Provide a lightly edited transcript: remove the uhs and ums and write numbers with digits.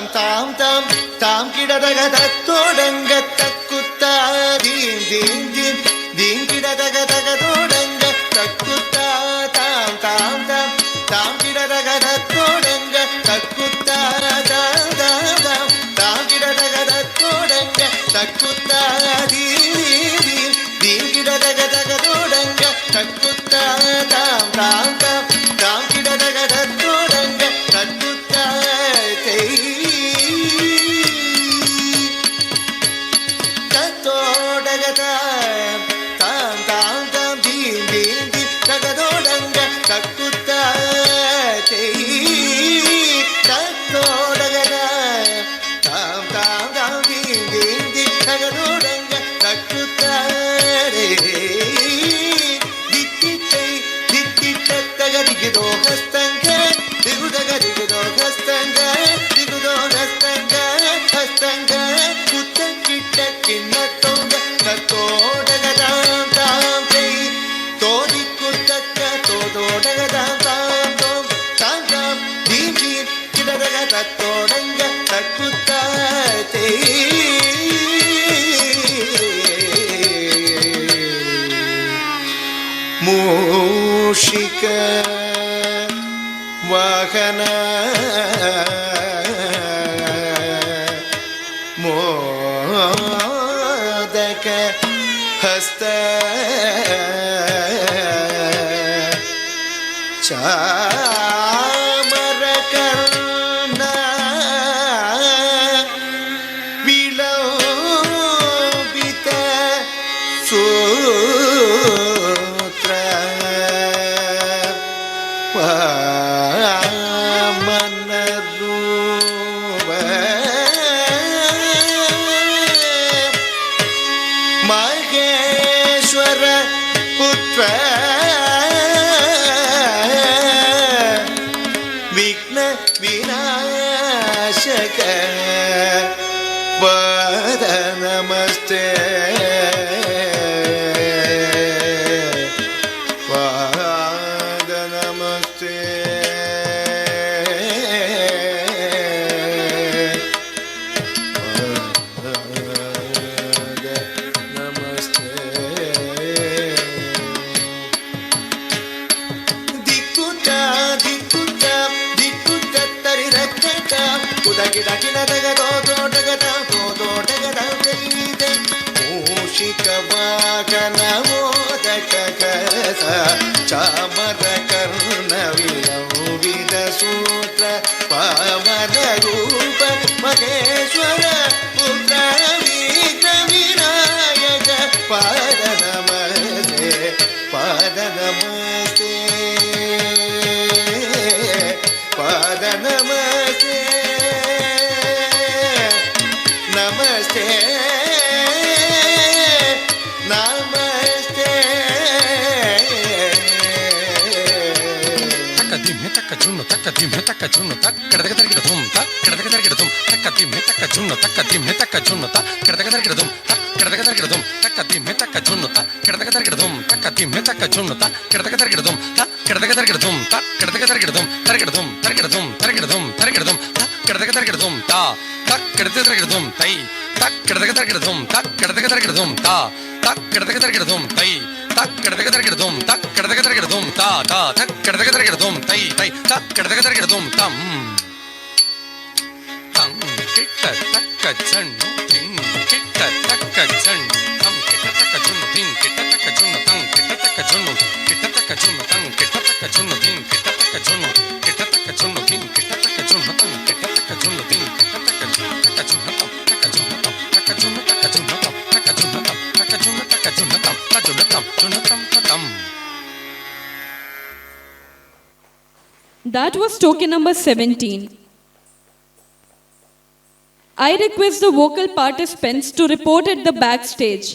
தாம் தாம் தாம் தாம் கிடதக தத்தோடங்க தக்குத்தா தீம் தீம் தீம் தீம் கிடதக தகதோடங்க தக்குத்தா தாம் தாம் தாம் தாம் கிடதக தத்தோடங்க தக்குத்தா தாம் தாம் தாம் தாம் கிடதக தத்தோடங்க தக்குத்தா தீம் தீம் தீம் கிடதக தகதோடங்க தக்குத்தா தாம் தாம் தாம் தாம் கிடதக தத்தோடங்க தக்குத்தா தத்தோடகதா தாம் தாம் தாம் தீம் தீம் தீம் தகதோடங்க தக்குத்தா தத்தோடகதா தாம் தாம் தாம் தீம் தீம் தீம் தகதோடங்க தக்குத்தா தித்தித்தை தித்தித்த தகதிகிதோ ஹஸ்தங்க திகுதக திகுதோ ஹஸ்தங்க திகுதோ ஹஸ்தங்க ஹஸ்தங்க குத்த கிட்ட கிண்ணத்தோங்க தத்தோடகதாம் தாம் செய் தோதி குத்தக்க தோதோடகதாம் தாம் தோம் தாம் தாம் தீம் தீம் கிடதக தத்தோடங்க தக்குத்தா மூஷிக வாகன மோதக ஹஸ்த சாமர கர்ண விலோபித சூத்ர வாமனரூப மகேஸ்வர புத்ர விக்ன விநாசக பத நமஸ்தே பத நமஸ்தே மூஷிಕ ವಾಹನ ಮೋದಕ ಕಸ ಚಾಮರ ಕರ್ಣ ವಿಲಂಬಿತ ಸೂತ್ರ ಪಾವನ ರೂಪ ಮಹೇಶ್ವರ ಪುತ್ರ ವಿಘ್ನ ವಿನಾಯಕ ಪಾದ ನಮಸ್ತೆ ಪಾದ ನಮಸ್ತೆ ಪಾದ ನಮಸ್ತೆ ನಮಸ್ತೆ ನಮಸ್ತೆ ತಕ್ಕ ಜುಣ್ಣು ತಕ್ಕ ದಿಮ್ಮೆ ತಕ್ಕ ಜುಣ್ಣು ತಕ್ಕ ಕೆಡದಗ ತರಗಿಡ ಧುಮ್ ತಕ್ಕ ಕೆಡದಗ ತರಗಿಡ ಧುಮ್ ತಕ್ಕ ದಿಮ್ಮೆ ತಕ್ಕ ಜುಣ್ಣು ತಕ್ಕ ದಿಮ್ಮೆ ತಕ್ಕ ಜುಣ್ಣು ತಕ್ಕ ಕೆಡದಗ ತರಗಿಡ ಧುಮ್ ತಕ್ಕ ಕೆಡದಗ ತರಗಿಡ ಧುಮ್ ತಕ್ಕ ದಿಮ್ಮೆ ತಕ್ಕ ಜುಣ್ಣು ತಕ್ಕ ಕೆಡದಗ ತರಗಿಡ ಧುಮ್ ತಕ್ಕ ದಿಮ್ಮೆ ತಕ್ಕ ಜುಣ್ಣು ತಕ್ಕ ಕೆಡದಗ ತರಗಿಡ ಧುಮ್ ತಕ್ಕ ಕೆಡದಗ ತರಗಿಡ ಧುಮ್ ತಕ್ಕ ಕೆಡದಗ ತರಗಿಡ ಧುಮ್ ತರಗಿಡ ಧುಮ್ ತರಗಿಡ ಧುಮ್ ತರಗಿಡ ಧುಮ್ ತರಗಿಡ ಧುಮ್ ತಕ್ಕ ಕೆಡದಗ ತರಗಿಡ ಧುಮ್ ತಾ ತಕ್ಕ ಕೆಡದಗ ತರಗಿಡ ಧುಮ್ ತೈ ತಕ್ಕ ಕೆಡದಗ ತರಗಿಡ ಧುಮ್ ತಕ್ಕ ಕೆಡದಗ ತರಗಿಡ ಧುಮ್ ತಾ ತಕ್ಕ ಕೆಡದಗ ತರಗಿಡ ಧುಮ್ ತೈ ತಕ್ಕ ಕೆಡದಗ ತರಗಿಡ ಧುಮ್ ತಕ್ಕ ಕೆಡದಗ ತರಗಿಡ ಧುಮ್ ತಾ ತಾ ತಕ್ಕ ಕೆಡದಗ ತರಗಿಡ ಧುಮ್ ತೈ ತೈ ತಕ್ಕ ಕೆಡದಗ ತರಗಿಡ ಧುಮ್ ತಂ ತಂ ಕಿಟ್ಟ ತಕ್ಕ ಜಣ್ಣು ತಿಂ ಕಿಟ್ಟ ತಕ್ಕ ಜಣ್ಣು ತಂ ಕಿಟ್ಟ ತಕ್ಕ ಜಣ್ಣು ತಿಂ ಕಿಟ್ಟ ತಕ್ಕ ಜಣ್ಣು ತಂ ಕಿಟ್ಟ ತಕ್ಕ ಜಣ್ಣು ಕಿಟ್ಟ ತಕ್ಕ ಜಣ್ಣು ತಂ ಕಿಟ್ಟ ತಕ್ಕ ಜಣ್ಣು ತಿಂ ಕಿಟ್ಟ ತಕ್ಕ ಜಣ್ಣು ಕಿಟ್ಟ ತಕ್ಕ ಜಣ್ಣು ತಿಂ ಕಿಟ್ಟ ತಕ್ಕ ಜಣ್ಣು ತಂ ಕಿಟ್ಟ ತಕ್ಕ ಜಣ್ಣು ತಿಂ ಕಿಟ್ಟ ತಕ್ಕ ಜಣ್ಣು ತಕ್ಕ ಜಣ್ಣು ತಂ ತಕ್ಕ ಜಣ್ಣು ತಂ ತಕ್ಕ ಜಣ್ಣು ತಕ್ಕ ಜಣ್ಣು ತಂ ತಕ್ಕ ಜಣ್ಣು ತಂ ತಕ್ಕ ಜಣ್ಣು ತಕ್ಕ ಜಣ್ಣು ತಂ ತಕ್ಕ ಜಣ್ಣು ತಂ ಜಣ್ಣು ತಂ ತಂ. That was token number 17. I request the vocal participants to report at the backstage.